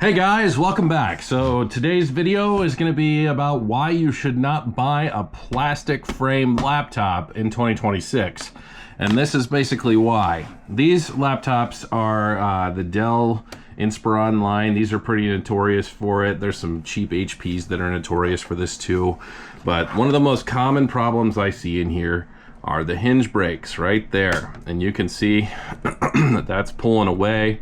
Hey guys, welcome back. So today's video is going to be about why you should not buy a plastic frame laptop in 2026. And this is basically why. These laptops are the Dell Inspiron line. These are pretty notorious for it. There's some cheap HPs that are notorious for this too. But one of the most common problems I see in here are the hinge breaks right there. And you can see that that's pulling away.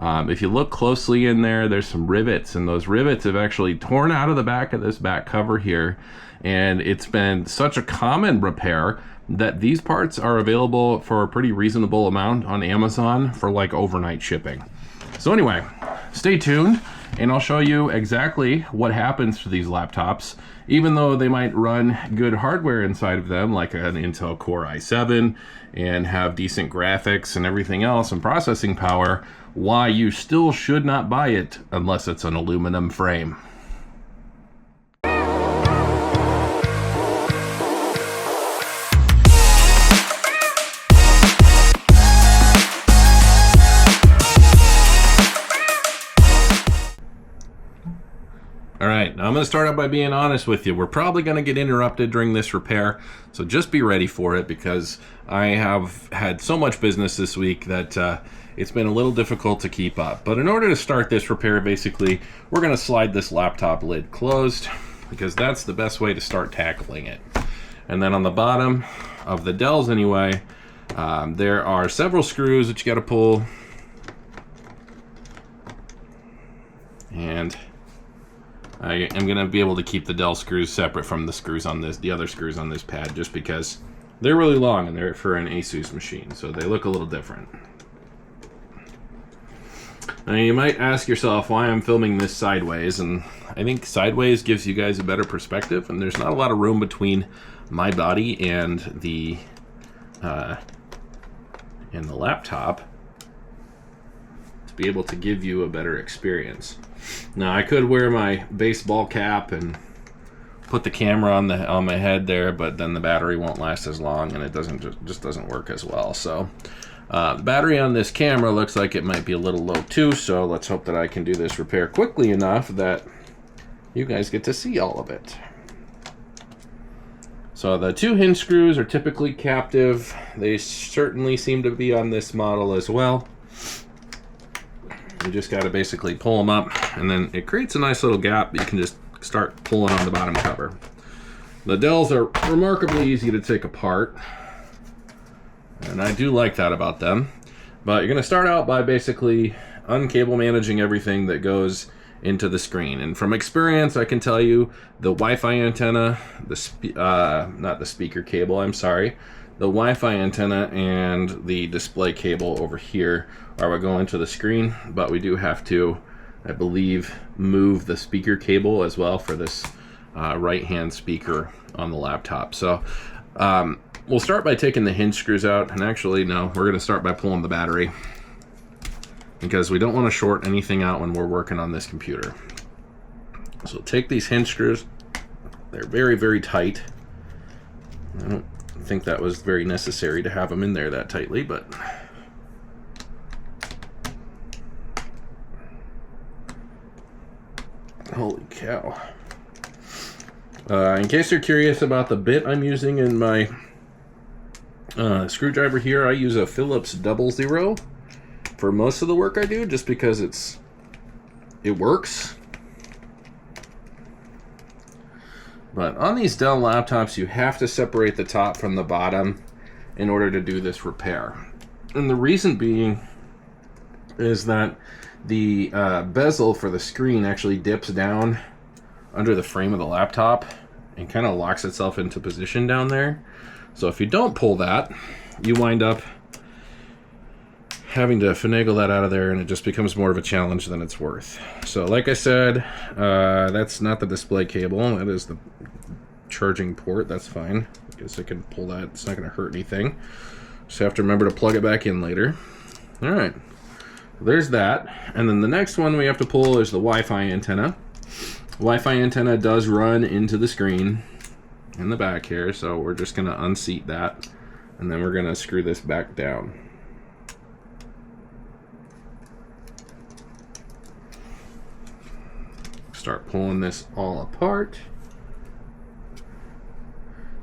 If you look closely in there, there's some rivets, and those rivets have actually torn out of the back of this back cover here. And it's been such a common repair that these parts are available for a pretty reasonable amount on Amazon for like overnight shipping. So anyway, stay tuned and I'll show you exactly what happens to these laptops. Even though they might run good hardware inside of them, like an Intel Core i7, and have decent graphics and everything else and processing power, why you still should not buy it unless it's an aluminum frame. All right, now I'm going to start out by being honest with you. We're probably going to get interrupted during this repair, so just be ready for it because I have had so much business this week that it's been a little difficult to keep up. But in order to start this repair, basically, we're going to slide this laptop lid closed because that's the best way to start tackling it. And then on the bottom of the Dells anyway, there are several screws that you got to pull. And I am going to be able to keep the Dell screws separate from the other screws on this pad, just because they're really long and they're for an Asus machine, so they look a little different. Now you might ask yourself why I'm filming this sideways, and I think sideways gives you guys a better perspective, and there's not a lot of room between my body and the laptop to be able to give you a better experience. Now I could wear my baseball cap and put the camera on my head there, but then the battery won't last as long and it just doesn't work as well. So the battery on this camera looks like it might be a little low too, so let's hope that I can do this repair quickly enough that you guys get to see all of it. So the two hinge screws are typically captive. They certainly seem to be on this model as well. You just got to basically pull them up, and then it creates a nice little gap. You can just start pulling on the bottom cover. The Dells are remarkably easy to take apart, and I do like that about them. But you're going to start out by basically uncable managing everything that goes into the screen. And from experience, I can tell you the Wi-Fi antenna, not the speaker cable, I'm sorry, the Wi-Fi antenna and the display cable over here are what go into the screen, but we do have to, I believe, move the speaker cable as well for this right-hand speaker on the laptop. So we'll start by taking the hinge screws out, and actually, no, we're going to start by pulling the battery because we don't want to short anything out when we're working on this computer. So take these hinge screws. They're very, very tight. I don't think that was very necessary to have them in there that tightly, but holy cow. In case you're curious about the bit I'm using in my screwdriver here, I use a Phillips 00 for most of the work I do, just because it works. But on these Dell laptops, you have to separate the top from the bottom in order to do this repair. And the reason being is that the bezel for the screen actually dips down under the frame of the laptop and kind of locks itself into position down there. So if you don't pull that, you wind up having to finagle that out of there, and it just becomes more of a challenge than it's worth. So like I said, that's not the display cable, that is the charging port. That's fine. I guess I can pull that, it's not going to hurt anything. Just have to remember to plug it back in later. All right, there's that. And then the next one we have to pull is the Wi-Fi antenna. Wi-Fi antenna does run into the screen in the back here, so we're just going to unseat that, and then we're going to screw this back down. start pulling this all apart.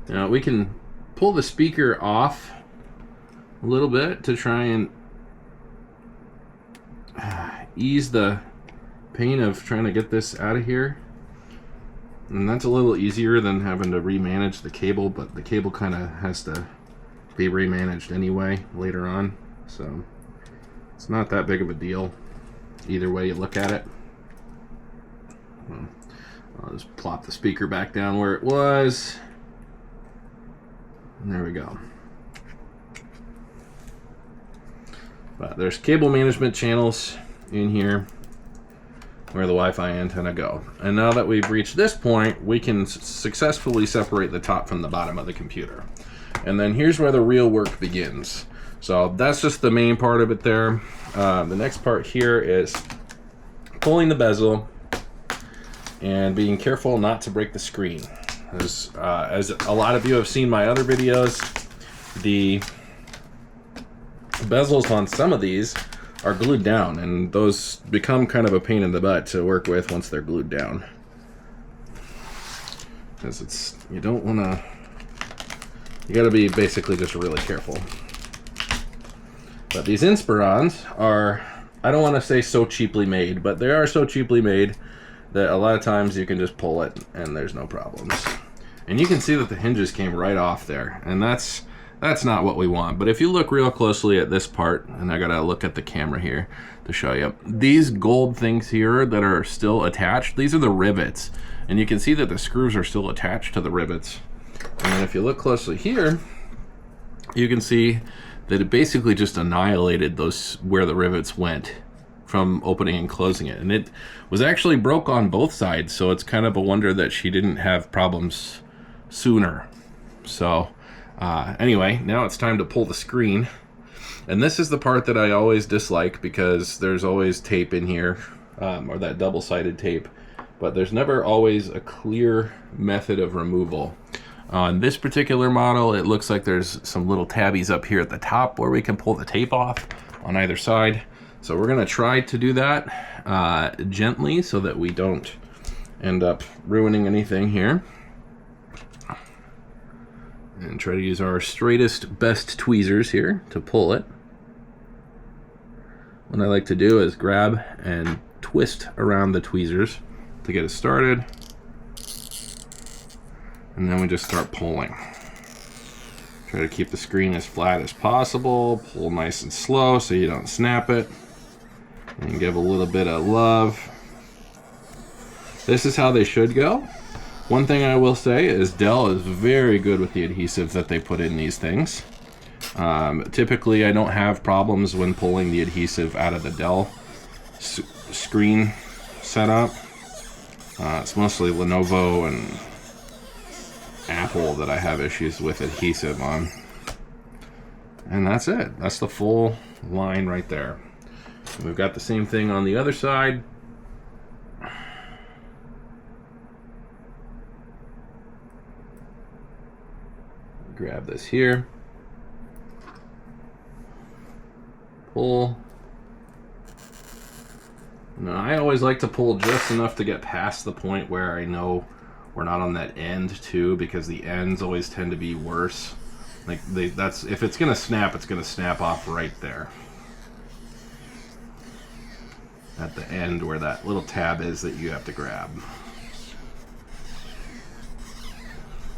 Now we can pull the speaker off a little bit to try and ease the pain of trying to get this out of here. And that's a little easier than having to remanage the cable, but the cable kind of has to be remanaged anyway later on. So it's not that big of a deal either way you look at it. I'll just plop the speaker back down where it was. And there we go. But there's cable management channels in here where the Wi-Fi antenna go. And now that we've reached this point, we can successfully separate the top from the bottom of the computer. And then here's where the real work begins. So that's just the main part of it there. The next part here is pulling the bezel and being careful not to break the screen. As a lot of you have seen my other videos, the bezels on some of these are glued down, and those become kind of a pain in the butt to work with once they're glued down. Because you don't want to, you got to be basically just really careful. But these Inspirons are, I don't want to say so cheaply made, but they are so cheaply made that a lot of times you can just pull it and there's no problems. And you can see that the hinges came right off there, and that's not what we want. But if you look real closely at this part, and I gotta look at the camera here to show you, these gold things here that are still attached, these are the rivets. And you can see that the screws are still attached to the rivets. And then if you look closely here, you can see that it basically just annihilated those where the rivets went from opening and closing it. And it was actually broke on both sides, so it's kind of a wonder that she didn't have problems sooner. So anyway, now it's time to pull the screen. And this is the part that I always dislike because there's always tape in here, or that double-sided tape, but there's never always a clear method of removal. On this particular model, it looks like there's some little tabbies up here at the top where we can pull the tape off on either side. So we're gonna try to do that gently so that we don't end up ruining anything here. And try to use our straightest, best tweezers here to pull it. What I like to do is grab and twist around the tweezers to get it started. And then we just start pulling. Try to keep the screen as flat as possible. Pull nice and slow so you don't snap it. And give a little bit of love. This is how they should go. One thing I will say is Dell is very good with the adhesive that they put in these things. Typically I don't have problems when pulling the adhesive out of the Dell screen setup. It's mostly Lenovo and Apple that I have issues with adhesive on. And that's it. That's the full line right there. And we've got the same thing on the other side. Grab this here. Pull. Now, I always like to pull just enough to get past the point where I know we're not on that end too, because the ends always tend to be worse. Like that's if it's gonna snap, it's gonna snap off right there. At the end where that little tab is that you have to grab.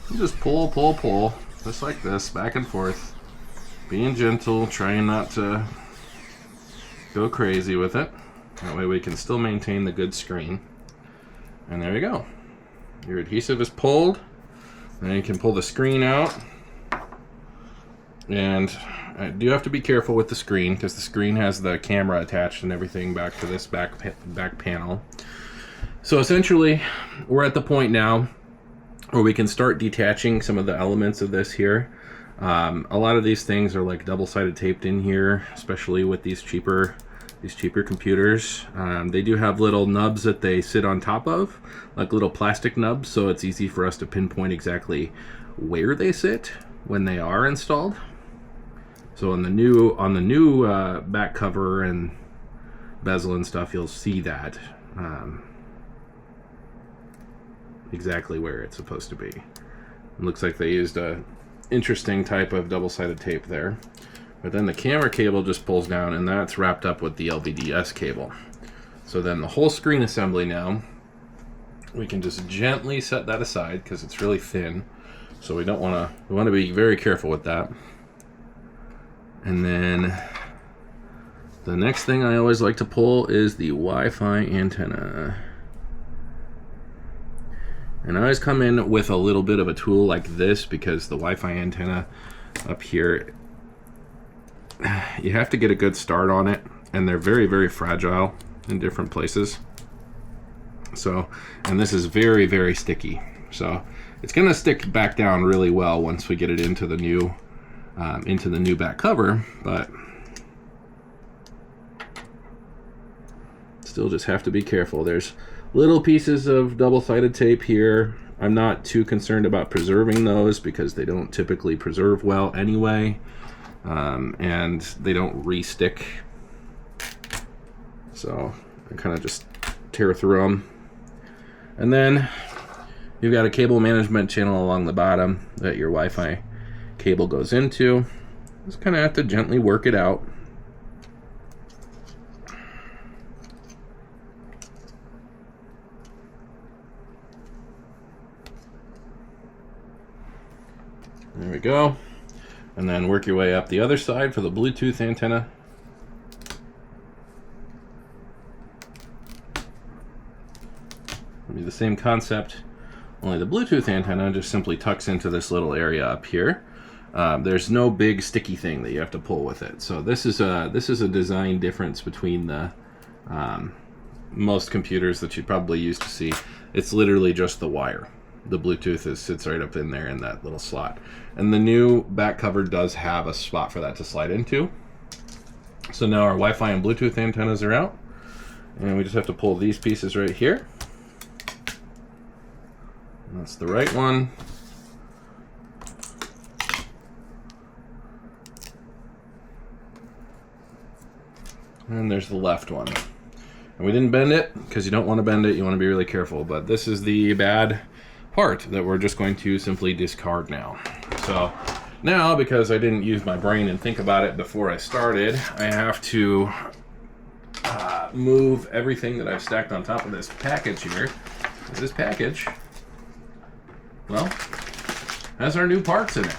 You just pull, pull, pull. Just like this, back and forth. Being gentle, trying not to go crazy with it. That way we can still maintain the good screen. And there you go. Your adhesive is pulled. Then you can pull the screen out. And I do have to be careful with the screen because the screen has the camera attached and everything back to this back panel. So essentially, we're at the point now where we can start detaching some of the elements of this here. A lot of these things are like double-sided taped in here, especially with these cheaper computers. They do have little nubs that they sit on top of, like little plastic nubs, so it's easy for us to pinpoint exactly where they sit when they are installed. So on the new back cover and bezel and stuff, you'll see that. exactly where it's supposed to be. It looks like they used a interesting type of double-sided tape there. But then the camera cable just pulls down, and that's wrapped up with the LVDS cable. So then the whole screen assembly now, we can just gently set that aside because it's really thin. So we want to be very careful with that. And then the next thing I always like to pull is the Wi-Fi antenna. And I always come in with a little bit of a tool like this because the Wi-Fi antenna up here, you have to get a good start on it, and they're very, very fragile in different places. So, and this is very, very sticky. So it's going to stick back down really well once we get it into the new back cover, but still just have to be careful. There's little pieces of double-sided tape here. I'm not too concerned about preserving those because they don't typically preserve well anyway, and they don't re-stick. So I kind of just tear through them. And then you've got a cable management channel along the bottom that your Wi-Fi cable goes into. Just kind of have to gently work it out. There we go. And then work your way up the other side for the Bluetooth antenna. It'll be the same concept, only the Bluetooth antenna just simply tucks into this little area up here. There's no big sticky thing that you have to pull with it. So this is a design difference between the most computers that you'd probably used to see. It's literally just the wire. The Bluetooth sits right up in there in that little slot. And the new back cover does have a spot for that to slide into. So now our Wi-Fi and Bluetooth antennas are out. And we just have to pull these pieces right here. And that's the right one. And there's the left one. And we didn't bend it because you don't want to bend it. You want to be really careful. But this is the bad part that we're just going to simply discard now. So now, because I didn't use my brain and think about it before I started, I have to move everything that I've stacked on top of this package here. This package, well, has our new parts in it.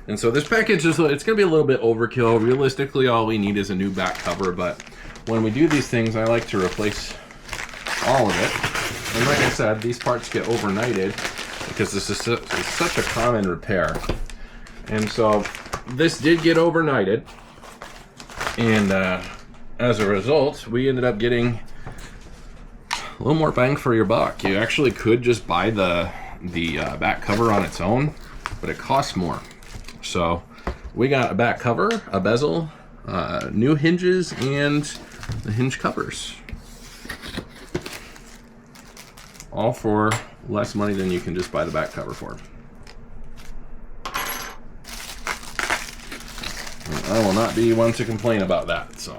And so this package it's going to be a little bit overkill. Realistically, all we need is a new back cover, but when we do these things, I like to replace all of it. And like I said, these parts get overnighted because this is such a common repair. And so this did get overnighted, and as a result, we ended up getting a little more bang for your buck. You actually could just buy the back cover on its own, but it costs more. So we got a back cover, a bezel, new hinges, and the hinge covers. All for less money than you can just buy the back cover for. And I will not be one to complain about that, so.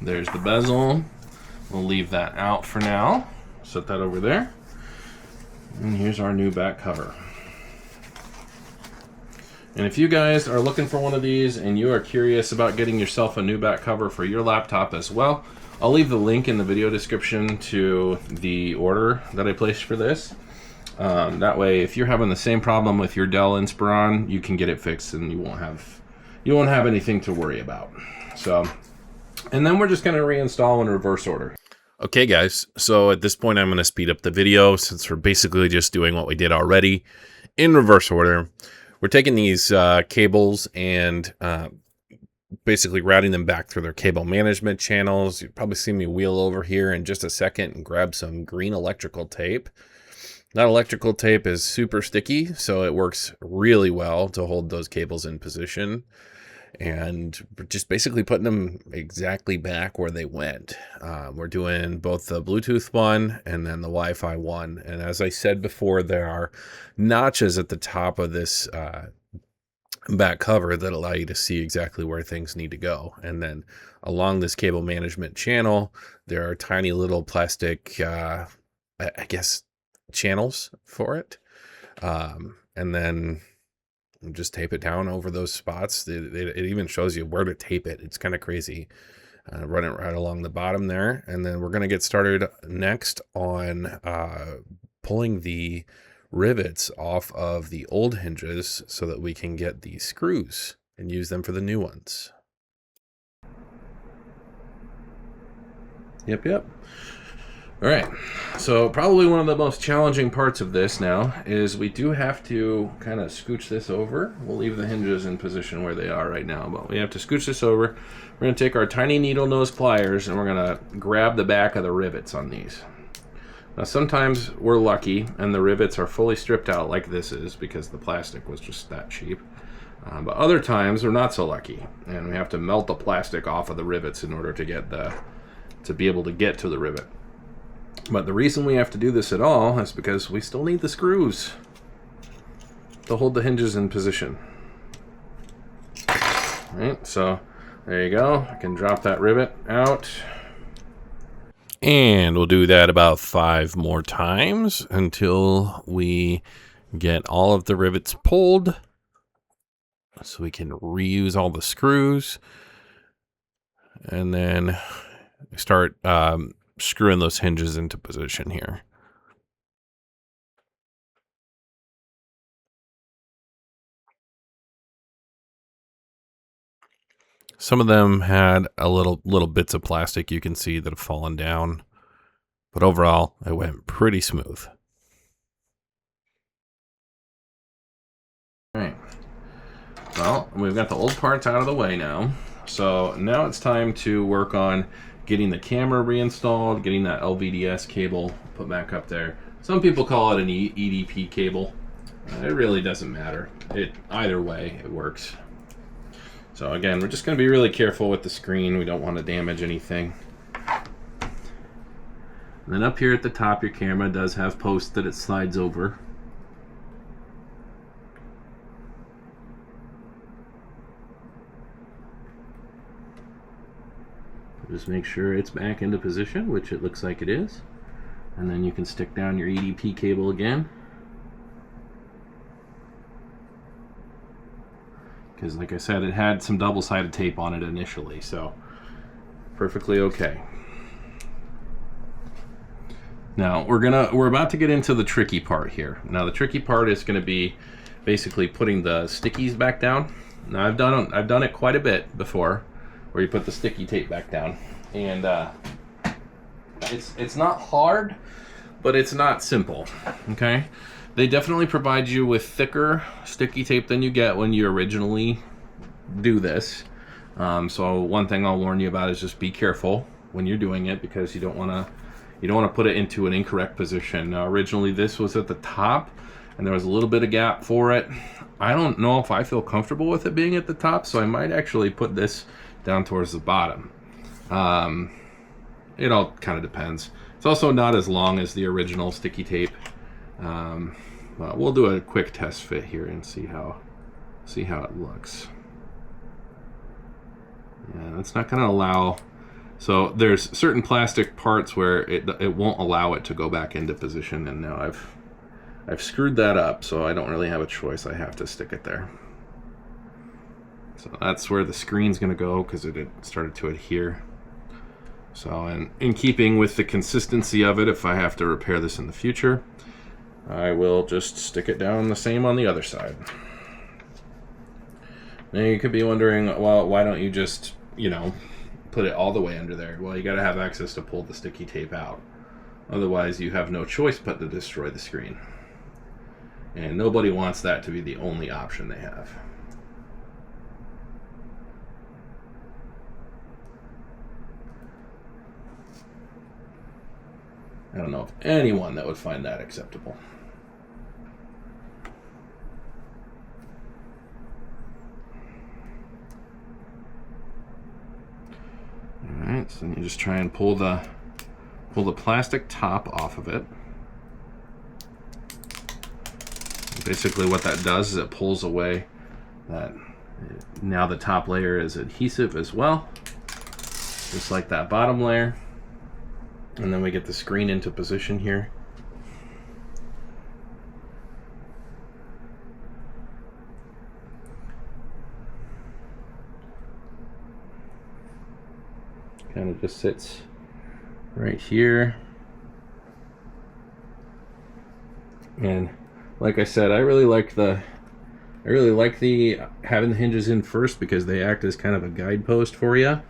There's the bezel. We'll leave that out for now. Set that over there. And here's our new back cover. And if you guys are looking for one of these and you are curious about getting yourself a new back cover for your laptop as well, I'll leave the link in the video description to the order that I placed for this. That way, if you're having the same problem with your Dell Inspiron, you can get it fixed and you won't have anything to worry about. So, and then we're just going to reinstall in reverse order. Okay guys, so at this point I'm going to speed up the video since we're basically just doing what we did already in reverse order. We're taking these cables and basically routing them back through their cable management channels. You'll probably see me wheel over here in just a second and grab some green electrical tape. That electrical tape is super sticky, so it works really well to hold those cables in position. and we're just basically putting them exactly back where they went. We're doing both the Bluetooth one and then the Wi-Fi one. And as I said before, there are notches at the top of this back cover that allow you to see exactly where things need to go. And then along this cable management channel, there are tiny little plastic, I guess, channels for it. And then just tape it down over those spots. It even shows you where to tape it. It's kind of crazy. Run it right along the bottom there. And then we're going to get started next on pulling the rivets off of the old hinges so that we can get the screws and use them for the new ones. Yep. All right, so probably one of the most challenging parts of this now is we do have to kind of scooch this over. We'll leave the hinges in position where they are right now, but we have to scooch this over. We're going to take our tiny needle nose pliers and we're going to grab the back of the rivets on these. Now sometimes we're lucky and the rivets are fully stripped out like this is because the plastic was just that cheap. But other times we're not so lucky and we have to melt the plastic off of the rivets in order to be able to get to the rivet. But the reason we have to do this at all is because we still need the screws to hold the hinges in position. All right, so there you go. I can drop that rivet out. And we'll do that about 5 more times until we get all of the rivets pulled so we can reuse all the screws. And then start screwing those hinges into position here. Some of them had a little bits of plastic you can see that have fallen down, but overall it went pretty smooth. All right. Well, we've got the old parts out of the way now. So now it's time to work on getting the camera reinstalled, getting that LVDS cable put back up there. Some people call it an EDP cable. It really doesn't matter. Either way, it works. So again, we're just going to be really careful with the screen. We don't want to damage anything. And then up here at the top, your camera does have posts that it slides over. Just make sure it's back into position, which it looks like it is. And then you can stick down your EDP cable again. Because like I said, it had some double-sided tape on it initially, so perfectly okay. Now we're about to get into the tricky part here. Now the tricky part is going to be basically putting the stickies back down. Now I've done it quite a bit before, where you put the sticky tape back down, and it's not hard, but it's not simple. Okay, they definitely provide you with thicker sticky tape than you get when you originally do this. So one thing I'll warn you about is just be careful when you're doing it, because you don't want to put it into an incorrect position. Now originally this was at the top, and there was a little bit of gap for it. I don't know if I feel comfortable with it being at the top, so I might actually put this down towards the bottom. It all kind of depends. It's also not as long as the original sticky tape. But we'll do a quick test fit here and see how it looks. Yeah, it's not going to allow. So there's certain plastic parts where it won't allow it to go back into position, and now I've screwed that up, so I don't really have a choice. I have to stick it there. So that's where the screen's going to go, because it had started to adhere. So in keeping with the consistency of it, if I have to repair this in the future, I will just stick it down the same on the other side. Now you could be wondering, well, why don't you just, put it all the way under there? Well, you got to have access to pull the sticky tape out. Otherwise, you have no choice but to destroy the screen. And nobody wants that to be the only option they have. I don't know of anyone that would find that acceptable. So then you just try and pull the plastic top off of it. Basically what that does is it pulls away that. Now the top layer is adhesive as well, just like that bottom layer. And then we get the screen into position here. Kind of just sits right here. And like I said, I really like the having the hinges in first because they act as kind of a guidepost for you.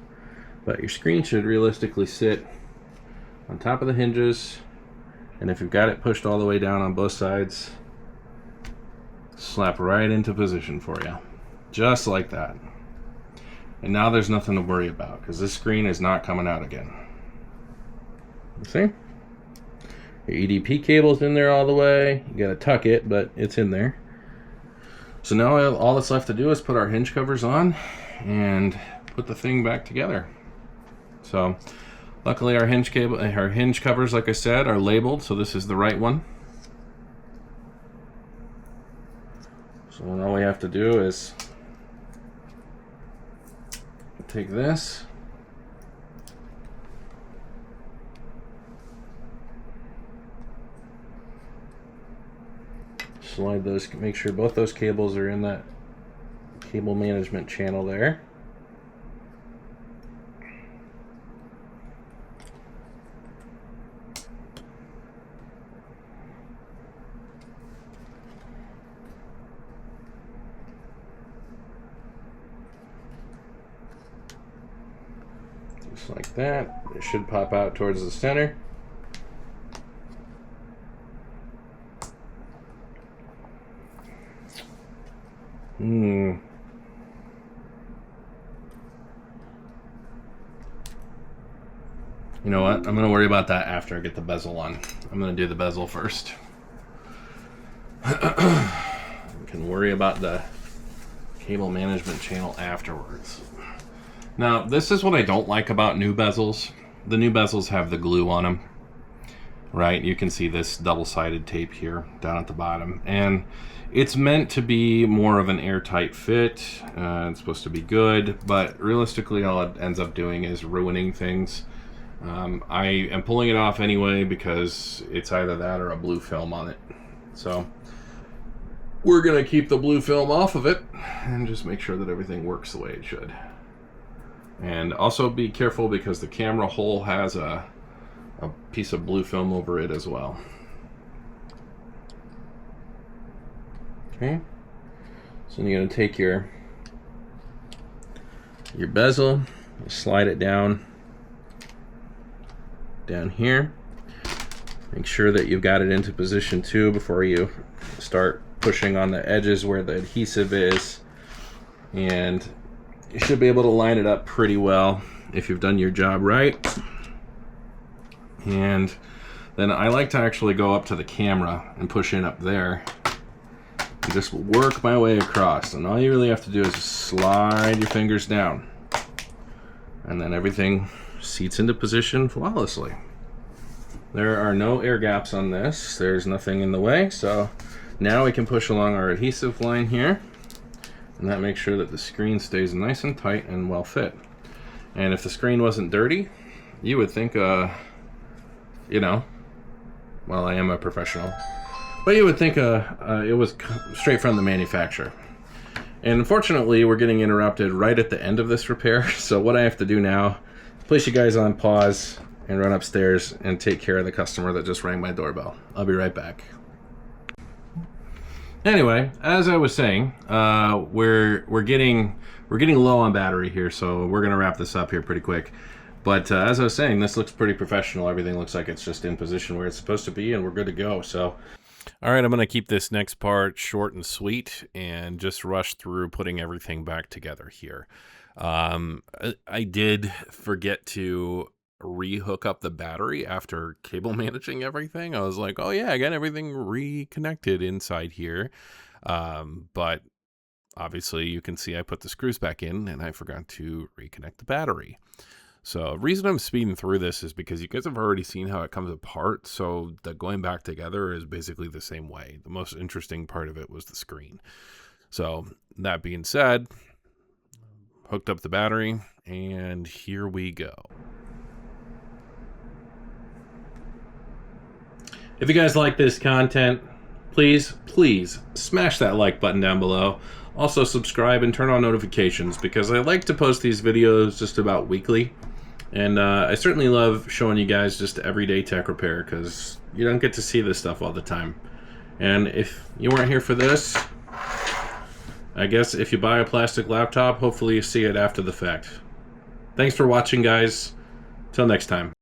But your screen should realistically sit on top of the hinges, and if you've got it pushed all the way down on both sides, slap right into position for you, just like that. And now there's nothing to worry about because this screen is not coming out again. See? Your EDP cable's in there all the way. You gotta tuck it, but it's in there. So now all that's left to do is put our hinge covers on and put the thing back together. So luckily our hinge covers, like I said, are labeled, so this is the right one. So all we have to do is take this, slide those, make sure both those cables are in that cable management channel there. Just like that. It should pop out towards the center. You know what? I'm going to worry about that after I get the bezel on. I'm going to do the bezel first. We can worry about the cable management channel afterwards. Now, this is what I don't like about new bezels. The new bezels have the glue on them, right? You can see this double-sided tape here down at the bottom. And it's meant to be more of an airtight fit. It's supposed to be good, but realistically all it ends up doing is ruining things. I am pulling it off anyway because it's either that or a blue film on it. So we're going to keep the blue film off of it and just make sure that everything works the way it should. And also be careful because the camera hole has a piece of blue film over it as well. Okay, so you're going to take your bezel, slide it down here. Make sure that you've got it into position too before you start pushing on the edges where the adhesive is, and you should be able to line it up pretty well if you've done your job right. And then I like to actually go up to the camera and push in up there and just work my way across. And all you really have to do is just slide your fingers down, and then everything seats into position flawlessly. There are no air gaps on this. There's nothing in the way. So now we can push along our adhesive line here, and that makes sure that the screen stays nice and tight and well fit. And if the screen wasn't dirty, you would think, you know, well, I am a professional, but you would think it was straight from the manufacturer. And unfortunately, we're getting interrupted right at the end of this repair. So what I have to do now, place you guys on pause and run upstairs and take care of the customer that just rang my doorbell. I'll be right back. Anyway, as I was saying, we're getting low on battery here, so we're gonna wrap this up here pretty quick. But as I was saying, this looks pretty professional. Everything looks like it's just in position where it's supposed to be, and we're good to go. So, all right, I'm gonna keep this next part short and sweet, and just rush through putting everything back together here. I did forget to rehook up the battery after cable managing everything. I was like, oh yeah, I got everything reconnected inside here, but obviously you can see I put the screws back in and I forgot to reconnect the battery. So the reason I'm speeding through this is because you guys have already seen how it comes apart, so the going back together is basically the same way. The most interesting part of it was the screen. So that being said, hooked up the battery, and here we go. If you guys like this content, please smash that like button down below. Also subscribe and turn on notifications, because I like to post these videos just about weekly. And I certainly love showing you guys just everyday tech repair, because you don't get to see this stuff all the time. And if you weren't here for this, I guess if you buy a plastic laptop, hopefully you see it after the fact. Thanks for watching, guys. Till next time.